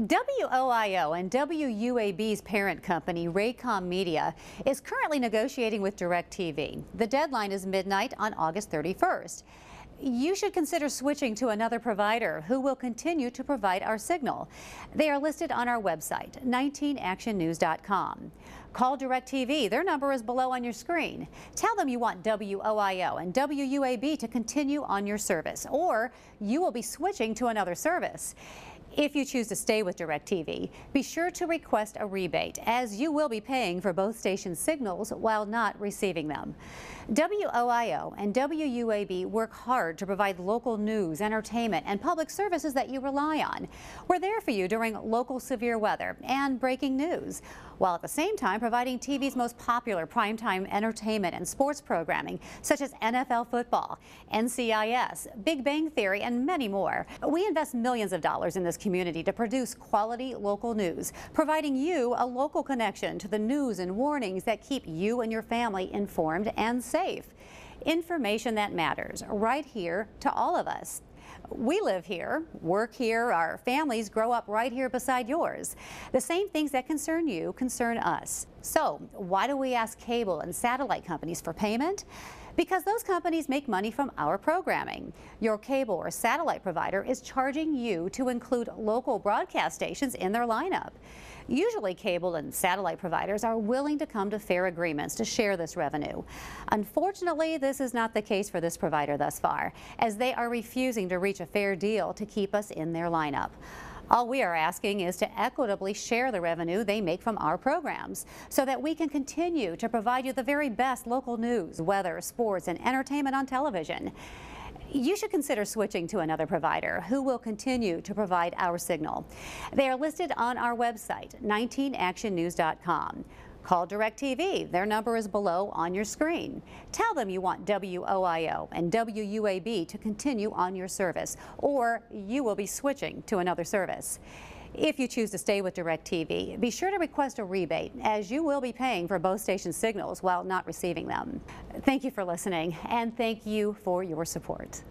WOIO and WUAB's parent company, Raycom Media, is currently negotiating with DirecTV. The deadline is midnight on August 31st. You should consider switching to another provider who will continue to provide our signal. They are listed on our website, 19actionnews.com. Call DirecTV. Their number is below on your screen. Tell them you want WOIO and WUAB to continue on your service, or you will be switching to another service. If you choose to stay with DirecTV, be sure to request a rebate, as you will be paying for both stations' signals while not receiving them. WOIO and WUAB work hard to provide local news, entertainment, and public services that you rely on. We're there for you during local severe weather and breaking news, while at the same time providing TV's most popular primetime entertainment and sports programming, such as NFL football, NCIS, Big Bang Theory, and many more. We invest millions of dollars in this community to produce quality local news, providing you a local connection to the news and warnings that keep you and your family informed and safe. Information that matters, right here to all of us. We live here, work here, our families grow up right here beside yours. The same things that concern you concern us. So why do we ask cable and satellite companies for payment? Because those companies make money from our programming. Your cable or satellite provider is charging you to include local broadcast stations in their lineup. Usually cable and satellite providers are willing to come to fair agreements to share this revenue. Unfortunately, this is not the case for this provider thus far, as they are refusing to reach a fair deal to keep us in their lineup. All we are asking is to equitably share the revenue they make from our programs so that we can continue to provide you the very best local news, weather, sports, and entertainment on television. You should consider switching to another provider who will continue to provide our signal. They are listed on our website, 19actionnews.com. Call DirecTV. Their number is below on your screen. Tell them you want WOIO and WUAB to continue on your service, or you will be switching to another service. If you choose to stay with DirecTV, be sure to request a rebate, as you will be paying for both station signals while not receiving them. Thank you for listening, and thank you for your support.